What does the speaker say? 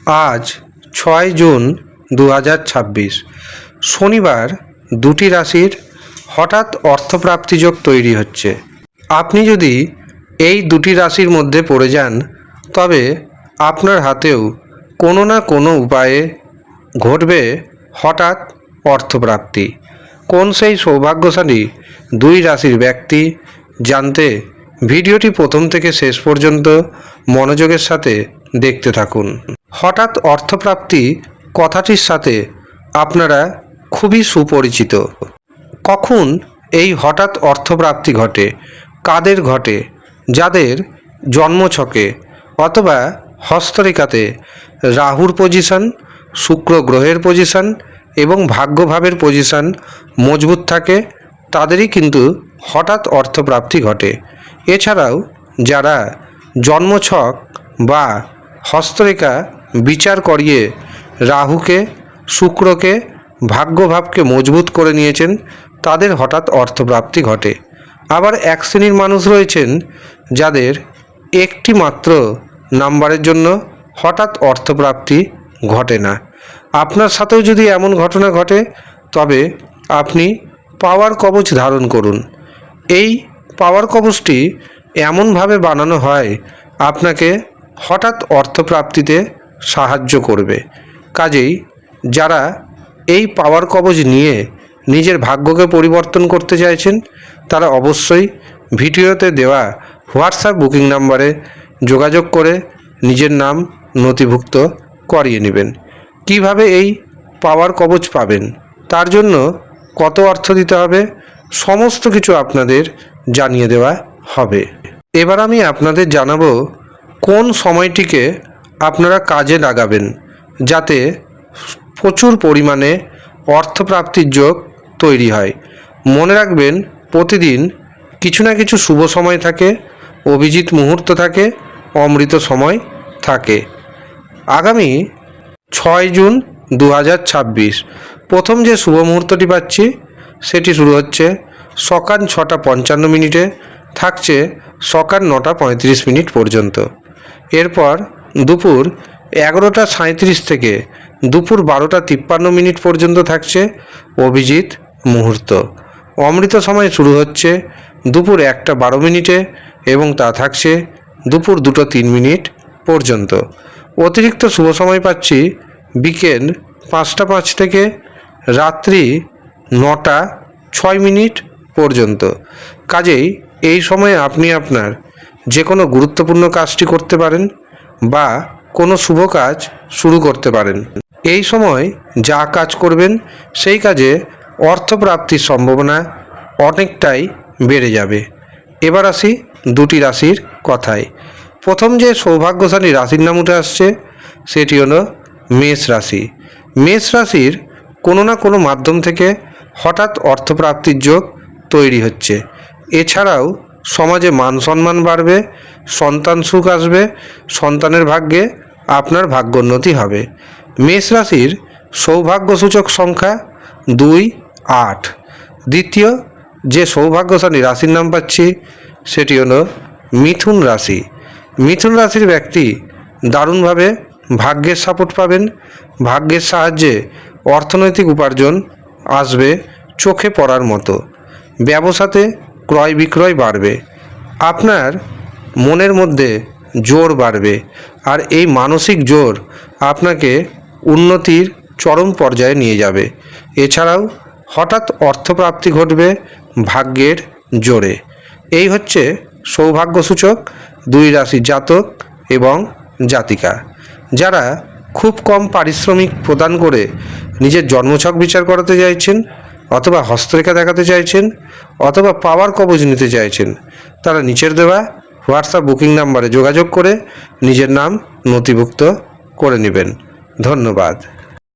আজ 6 জুন 2026 শনিবার দুটি রাশির হঠাৎ অর্থপ্রাপ্তিযোগ তৈরি হচ্ছে। আপনি যদি এই দুটি রাশির মধ্যে পড়ে যান তবে আপনার হাতেও কোনো না কোনো উপায়ে ঘটবে হঠাৎ অর্থপ্রাপ্তি। কোন সেই সৌভাগ্যশালী দুই রাশির ব্যক্তি জানতে ভিডিওটি প্রথম থেকে শেষ পর্যন্ত মনোযোগের সাথে দেখতে থাকুন। হঠাৎ অর্থপ্রাপ্তি কথাটির সাথে আপনারা খুবই সুপরিচিত। কখন এই হঠাৎ অর্থপ্রাপ্তি ঘটে, কাদের ঘটে? যাদের জন্মছকে অথবা হস্তরেখাতে রাহুর পজিশন, শুক্র গ্রহের পজিশন এবং ভাগ্যভাবের পজিশন মজবুত থাকে তাদেরই কিন্তু হঠাৎ অর্থপ্রাপ্তি ঘটে। এছাড়াও যারা জন্মছক বা হস্তরেখা বিচার করিয়ে রাহুকে, শুক্রকে, ভাগ্যভাবকে মজবুত করে নিয়েছেন তাদের হঠাৎ অর্থপ্রাপ্তি ঘটে। আবার এক শ্রেণীর মানুষ রয়েছেন যাদের একটি মাত্র নাম্বারের জন্য হঠাৎ অর্থপ্রাপ্তি ঘটে না। আপনার সাথেও যদি এমন ঘটনা ঘটে তবে আপনি পাওয়ার কবচ ধারণ করুন। এই পাওয়ার কবচটি এমনভাবে বানানো হয় আপনাকে হঠাৎ অর্থপ্রাপ্তিতে সাহায্য করবে। কাজেই যারা এই পাওয়ার কবচ নিয়ে নিজের ভাগ্যকে পরিবর্তন করতে চাইছেন তারা অবশ্যই ভিডিওতে দেওয়া হোয়াটসঅ্যাপ বুকিং নাম্বারে যোগাযোগ করে নিজের নাম নথিভুক্ত করিয়ে নেবেন। কিভাবে এই পাওয়ার কবচ পাবেন, তার জন্য কত অর্থ দিতে হবে, সমস্ত কিছু আপনাদের জানিয়ে দেওয়া হবে। এবার আমি আপনাদের জানাবো কোন সময়টিকে আপনারা কাজে লাগাবেন যাতে প্রচুর পরিমাণে অর্থপ্রাপ্তির যোগ তৈরি হয়। মনে রাখবেন, প্রতিদিন কিছু না কিছু শুভ সময় থাকে, অভিজিৎ মুহূর্ত থাকে, অমৃত সময় থাকে। আগামী 6 জুন 2026 প্রথম যে শুভ মুহূর্তটি পাচ্ছি সেটি শুরু হচ্ছে সকাল 6টা 55 মিনিটে, থাকছে সকাল 9টা 35 মিনিট পর্যন্ত। এরপর দুপুর 11টা 37 থেকে দুপুর 12টা 53 মিনিট পর্যন্ত থাকছে অভিজিৎ মুহূর্ত। অমৃত সময় শুরু হচ্ছে দুপুর 1টা 12 মিনিটে এবং তা থাকছে দুপুর 2টা 3 মিনিট পর্যন্ত। অতিরিক্ত শুভ সময় পাচ্ছি বিকেল 5টা 5 থেকে রাত্রি 9টা 6 মিনিট পর্যন্ত। কাজেই এই সময়ে আপনি আপনার যে কোনো গুরুত্বপূর্ণ কাজটি করতে পারেন বা কোনো শুভ কাজ শুরু করতে পারেন। এই সময় যা কাজ করবেন সেই কাজে অর্থপ্রাপ্তির সম্ভাবনা অনেকটাই বেড়ে যাবে। এবার আসি দুটি রাশির কথায়। প্রথম যে সৌভাগ্যশালী রাশির নাম উঠে আসছে সেটি হলো মেষ রাশি। মেষ রাশির কোনো না কোনো মাধ্যম থেকে হঠাৎ অর্থপ্রাপ্তির যোগ তৈরি হচ্ছে। এছাড়াও সমাজে মান সম্মান বাড়বে, সন্তান সুখ আসবে, সন্তানের ভাগ্যে আপনার ভাগ্যোন্নতি হবে। মেষ রাশির সৌভাগ্যসূচক সংখ্যা 2, 8। দ্বিতীয় যে সৌভাগ্যশালী রাশির নাম পাচ্ছি সেটি হলো মিথুন রাশি। মিথুন রাশির ব্যক্তি দারুণভাবে ভাগ্যের সাপোর্ট পাবেন। ভাগ্যের সাহায্যে অর্থনৈতিক উপার্জন আসবে চোখে পড়ার মতো। ব্যবসাতে ক্রয় বিক্রয় বাড়বে। আপনার মনের মধ্যে জোর বাড়বে আর এই মানসিক জোর আপনাকে উন্নতির চরম পর্যায়ে নিয়ে যাবে। এছাড়াও হঠাৎ অর্থপ্রাপ্তি ঘটবে ভাগ্যের জোরে। এই হচ্ছে সৌভাগ্যসূচক দুই রাশির জাতক এবং জাতিকা। যারা খুব কম পারিশ্রমিক প্রদান করে নিজের জন্মছক বিচার করাতে চাইছেন অথবা হস্তরেখা দেখাতে চাইছেন অথবা পাওয়ার কবচ নিতে চাইছেন তারা নিচের দেওয়া হোয়াটসঅ্যাপ বুকিং নাম্বারে যোগাযোগ করে নিজের নাম নথিভুক্ত করে নেবেন। ধন্যবাদ।